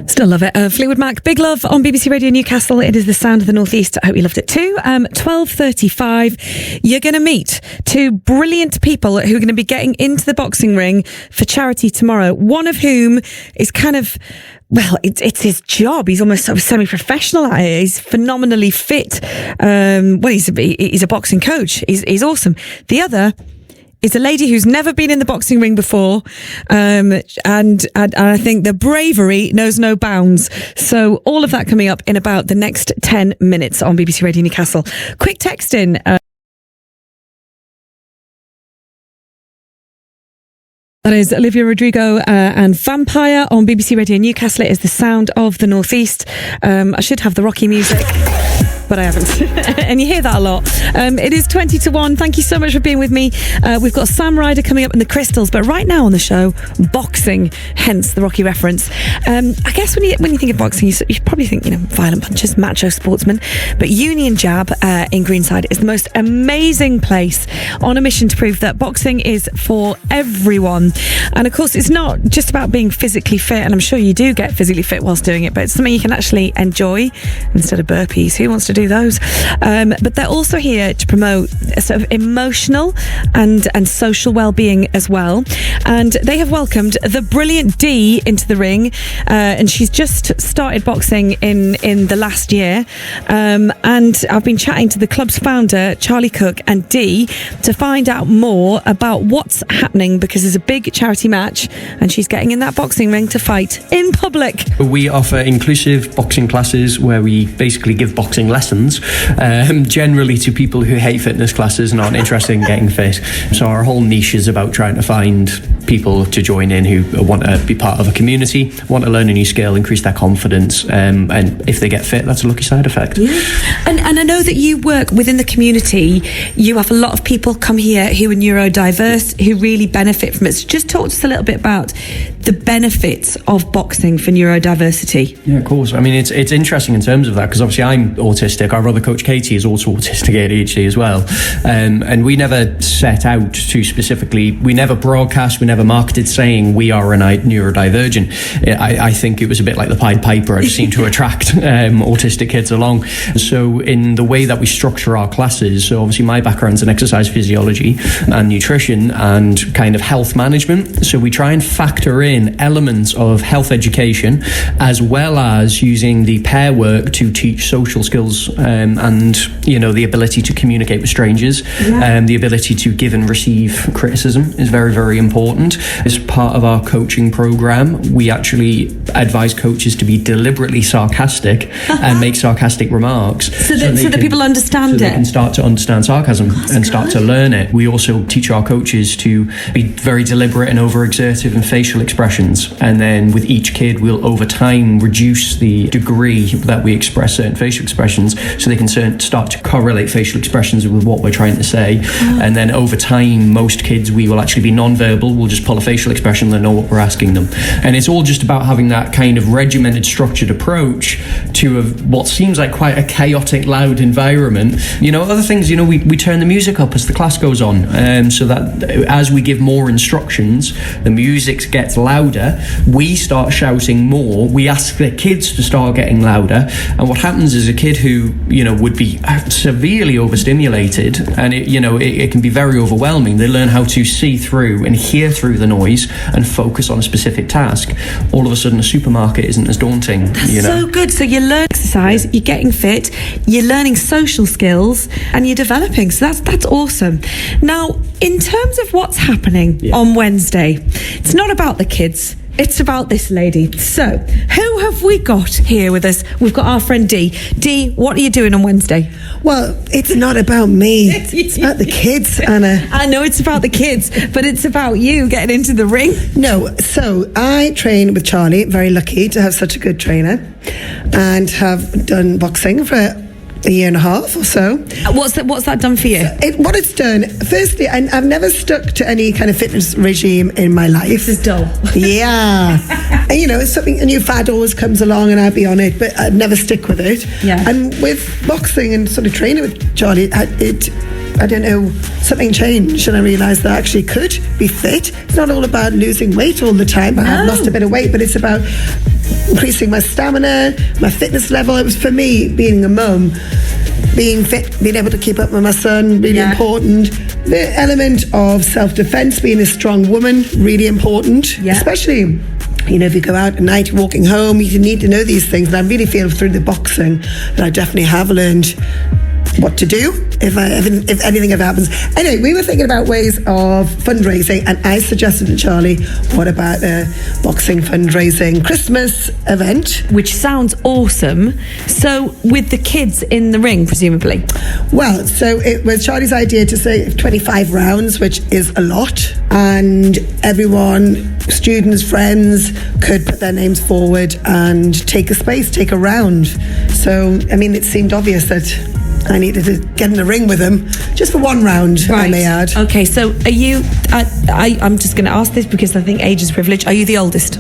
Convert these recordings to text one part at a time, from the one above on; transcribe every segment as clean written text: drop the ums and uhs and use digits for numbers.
Still love it. Fleetwood Mac, Big Love on BBC Radio Newcastle. It is the sound of the North East. I hope you loved it too. 12:35. You're going to meet two brilliant people who are going to be getting into the boxing ring for charity tomorrow. One of whom is kind of, well, it's his job. He's almost sort of semi-professional at it. He's phenomenally fit. He's a boxing coach. He's awesome. The other is a lady who's never been in the boxing ring before, and I think the bravery knows no bounds. So all of that coming up in about the next 10 minutes on BBC Radio Newcastle. Quick text in. That is Olivia Rodrigo and Vampire on BBC Radio Newcastle. It is the sound of the North East. I should have the Rocky music, but I haven't. And you hear that a lot. It is 20 to 1. Thank you so much for being with me. We've got Sam Ryder coming up in the Crystals, but right now on the show, boxing, hence the Rocky reference. I guess when you think of boxing, you probably think, violent punches, macho sportsman. But Union Jab in Greenside is the most amazing place on a mission to prove that boxing is for everyone. And of course, it's not just about being physically fit, and I'm sure you do get physically fit whilst doing it, but it's something you can actually enjoy instead of burpees. Who wants to do those? But they're also here to promote a sort of emotional and social well-being as well. And they have welcomed the brilliant Dee into the ring, and she's just started boxing in the last year. And I've been chatting to the club's founder, Charlie Cooke, and Dee to find out more about what's happening, because there's a big charity match and she's getting in that boxing ring to fight in public. We offer inclusive boxing classes where we basically give boxing lessons, generally to people who hate fitness classes and aren't interested in getting fit. So our whole niche is about trying to find people to join in who want to be part of a community, want to learn a new skill, increase their confidence, and if they get fit, that's a lucky side effect. Yeah. And I know that you work within the community. You have a lot of people come here who are neurodiverse, who really benefit from it. So just talk to us a little bit about the benefits of boxing for neurodiversity. Yeah, of course. I mean, it's interesting in terms of that, because obviously I'm autistic. Our other coach, Katie, is also autistic, ADHD as well. And we never set out to specifically, we never broadcast, we never marketed saying we are a neurodivergent. I think it was a bit like the Pied Piper. I just seem to attract autistic kids along. So in the way that we structure our classes, so obviously my background's in exercise physiology and nutrition and kind of health management. So we try and factor in elements of health education as well as using the pair work to teach social skills and, the ability to communicate with strangers. Yeah. The ability to give and receive criticism is very, very important. As part of our coaching program, we actually advise coaches to be deliberately sarcastic and make sarcastic remarks. So that people understand it. So they can start to understand sarcasm and start to learn it. We also teach our coaches to be very deliberate and overexertive in facial expressions. And then with each kid, we'll over time reduce the degree that we express certain facial expressions so they can start to correlate facial expressions with what we're trying to say. And then over time, most kids, we will actually be non-verbal. We'll just pull a facial expression and they know what we're asking them. And it's all just about having that kind of regimented, structured approach to what seems like quite a chaotic, loud environment. Other things, we turn the music up as the class goes on. So that as we give more instructions, the music gets louder, we start shouting more, we ask the kids to start getting louder, and what happens is a kid who would be severely overstimulated, and it can be very overwhelming. They learn how to see through and hear through the noise and focus on a specific task. All of a sudden a supermarket isn't as daunting. That's so good. So you learn exercise, you're getting fit, you're learning social skills, and you're developing. So that's awesome. Now, in terms of what's happening on Wednesday, it's not about the kids. It's about this lady. So, who have we got here with us? We've got our friend Dee. Dee, what are you doing on Wednesday? Well, it's not about me. It's about the kids, Anna. I know it's about the kids, but it's about you getting into the ring. No, so I train with Charlie. Very lucky to have such a good trainer and have done boxing for a year and a half or so. What's that done for you? What it's done, firstly, I've never stuck to any kind of fitness regime in my life. This is dull. Yeah. And it's something, a new fad always comes along and I'd be on it, but I'd never stick with it. Yeah. And with boxing and sort of training with Charlie, it I don't know, something changed, and I realised that I actually could be fit. It's not all about losing weight all the time. I've lost a bit of weight, but it's about increasing my stamina, my fitness level. It was, for me, being a mum, being fit, being able to keep up with my son, really important. The element of self-defence, being a strong woman, really important. Especially, you know, if you go out at night, walking home, you need to know these things. And I really feel through the boxing that I definitely have learned what to do if anything ever happens. Anyway, we were thinking about ways of fundraising, and I suggested to Charlie, what about a boxing fundraising Christmas event? Which sounds awesome. So with the kids in the ring, presumably? Well, so it was Charlie's idea to say 25 rounds, which is a lot, and everyone, students, friends, could put their names forward and take a round. So, I mean, it seemed obvious that I needed to get in the ring with him, just for one round, I may add. Okay, so are you, I'm just going to ask this because I think age is privilege. Are you the oldest?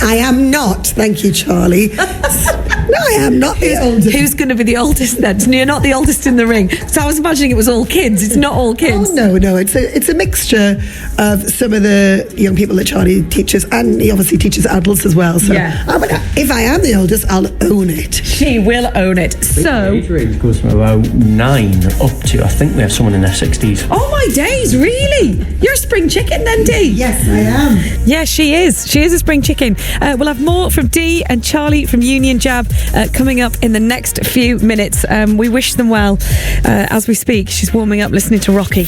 I am not, thank you, Charlie. No, I am not the oldest. Who's going to be the oldest then? You're not the oldest in the ring. So I was imagining it was all kids. It's not all kids. Oh, no, it's a mixture of some of the young people that Charlie teaches, and he obviously teaches adults as well. So if I am the oldest, I'll own it. She will own it. So the age range goes from about 9 up to, I think we have someone in their 60s. Oh my days, really? You're a spring chicken then, Dee? Yes, I am. Yeah, she is. She is a spring chicken. We'll have more from Dee and Charlie from Union Jab coming up in the next few minutes. We wish them well as we speak. She's warming up listening to Rocky.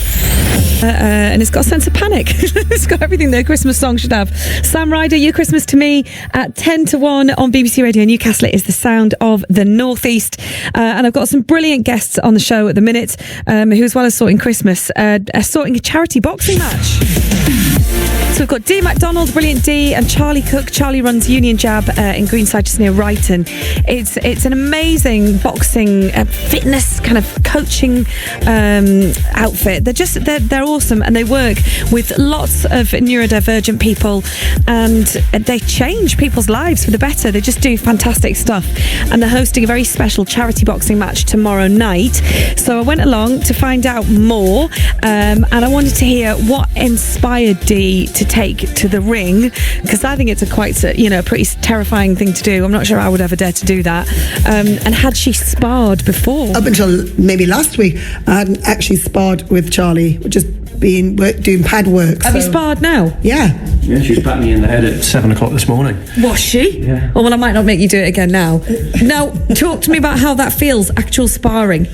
And it's got a sense of panic. It's got everything that a Christmas song should have. Sam Ryder, Your Christmas to Me at 10 to 1 on BBC Radio Newcastle. It is the sound of the Northeast. And I've got some brilliant guests on the show at the minute who, as well as sorting Christmas, are sorting a charity boxing match. So we've got MacDonald, brilliant Dee, and Charlie Cooke. Charlie runs Union Jab in Greenside, just near Brighton. It's an amazing boxing fitness kind of coaching outfit. They're awesome, and they work with lots of neurodivergent people, and they change people's lives for the better. They just do fantastic stuff, and they're hosting a very special charity boxing match tomorrow night. So I went along to find out more, and I wanted to hear what inspired Dee to take to the ring, because I think it's a pretty terrifying thing to do. I'm not sure I would ever dare to do that. And had she sparred before? Up until maybe last week, I hadn't actually sparred with Charlie, just doing pad work. Have you sparred now? Yeah, she pat me in the head at 7 o'clock this morning. Was she? Yeah. Oh, well, I might not make you do it again now. Now, talk to me about how that feels, actual sparring.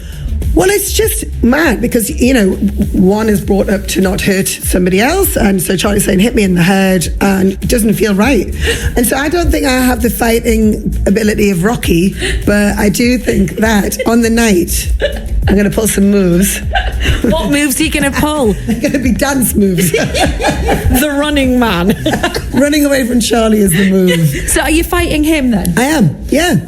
Well, it's just mad because, you know, one is brought up to not hurt somebody else, and so Charlie's saying hit me in the head, and it doesn't feel right. And so I don't think I have the fighting ability of Rocky, but I do think that on the night I'm going to pull some moves. What moves are you going to pull? They're going to be dance moves. The running man. Running away from Charlie is the move. So are you fighting him then? I am, yeah.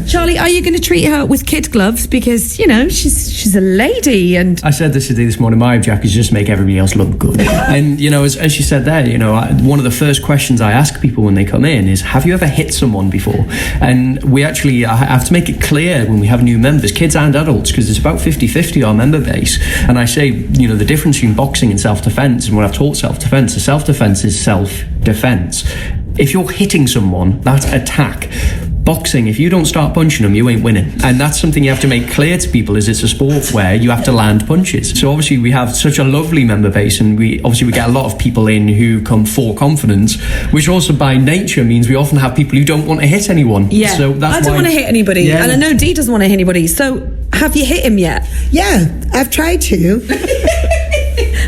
Charlie, are you going to treat her with kid gloves? Because, you know, she's a lady. And I said this to Dee this morning, my objective is just make everybody else look good. And, you know, as she said there, you know, one of the first questions I ask people when they come in is, have you ever hit someone before? And I have to make it clear when we have new members, kids and adults, because it's about 50-50 our member base. And I say, you know, the difference between boxing and self-defense, and when I've taught self-defense, the self-defense is self-defense. If you're hitting someone, that's attack. Boxing, if you don't start punching them, you ain't winning. And that's something you have to make clear to people, is it's a sport where you have to land punches. So obviously we have such a lovely member base, and we get a lot of people in who come for confidence, which also by nature means we often have people who don't want to hit anyone. Yeah, so I don't want to hit anybody. Yeah. And I know Dee doesn't want to hit anybody. So have you hit him yet? Yeah, I've tried to.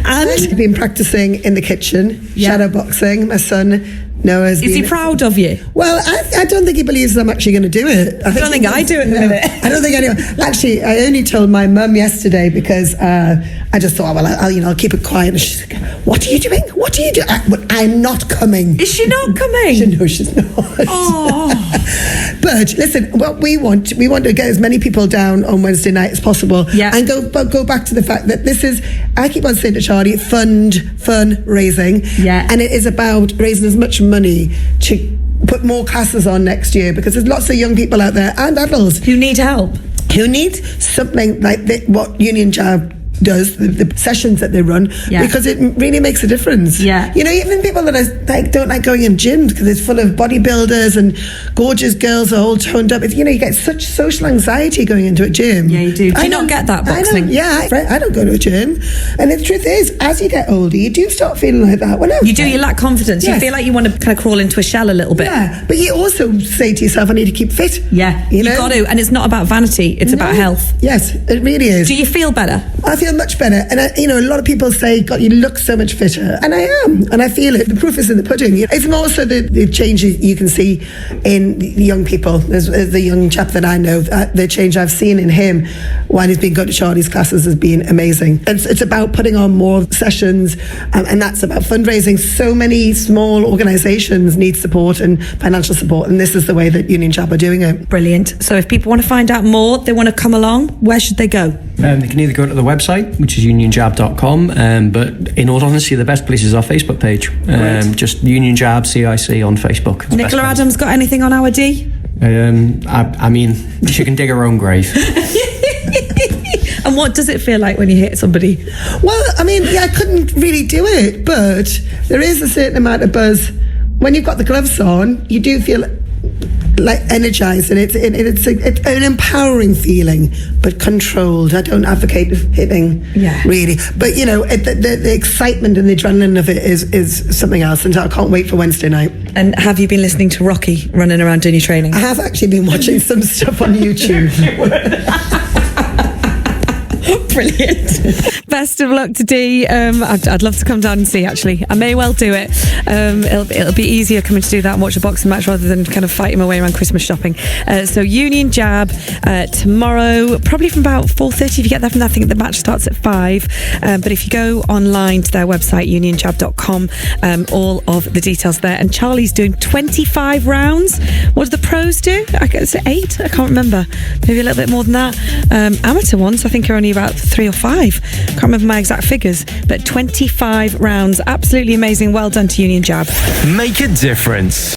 And I've been practicing in the kitchen, shadow boxing. My son Noah's Is he proud of you? Well, I don't think he believes I'm actually going to do it. I don't think I do it in a minute. I don't think anyone. Actually, I only told my mum yesterday because I just thought, well, I'll keep it quiet. And she's like, "What are you doing? What are you doing?" I'm not coming. Is she not coming? No, she's not. Oh. But listen, what we want to get as many people down on Wednesday night as possible. Yeah. And go back to the fact that this is, I keep on saying to Charlie, fundraising. Yeah. And it is about raising as much money to put more classes on next year, because there's lots of young people out there and adults who need help. who need something like what Union Jab does, the sessions that they run, because it really makes a difference. Even people that don't like going in gyms because it's full of bodybuilders and gorgeous girls are all toned up. You get such social anxiety going into a gym. Yeah, you do. Do you not get that boxing? I don't go to a gym. And the truth is, as you get older, you do start feeling like that. You lack confidence. You feel like you want to kind of crawl into a shell a little bit. Yeah, but you also say to yourself, I need to keep fit. Yeah, you got to. And it's not about vanity, it's about health. Yes, it really is. Do you feel better? I feel much better, and a lot of people say, God, you look so much fitter, and I am, and I feel it. The proof is in the pudding. It's more so the changes you can see in the young people. There's the young chap that I know, the change I've seen in him while he's been going to Charlie's classes has been amazing. It's about putting on more sessions, and that's about fundraising. So many small organisations need support and financial support, and this is the way that Union Jab are doing it. Brilliant. So if people want to find out more, they want to come along, where should they go? They can either go to the website, which is unionjab.com, but in all honesty, the best place is our Facebook page. Just Union Jab CIC on Facebook. Nicola Adams got anything on our D? I mean, she can dig her own grave. And what does it feel like when you hit somebody? Well, I mean, I couldn't really do it, but there is a certain amount of buzz. When you've got the gloves on, you do feel like energized, and it's an empowering feeling, but controlled. I don't advocate hitting, really, but the excitement and the adrenaline of it is something else, and I can't wait for Wednesday night. And have you been listening to Rocky running around doing your training? I have actually been watching some stuff on YouTube. Brilliant. Best of luck to Dee. I'd love to come down and see, actually. I may well do it. It'll be easier coming to do that and watch a boxing match rather than kind of fighting my way around Christmas shopping. So Union Jab tomorrow, probably from about 4:30 if you get there from that. I think the match starts at 5. But if you go online to their website, unionjab.com, all of the details there. And Charlie's doing 25 rounds. What do the pros do? I guess 8? I can't remember. Maybe a little bit more than that. Amateur ones, I think, are only about 3 or 5. Can't remember my exact figures, but 25 rounds. Absolutely amazing. Well done to Union Jab. Make a difference.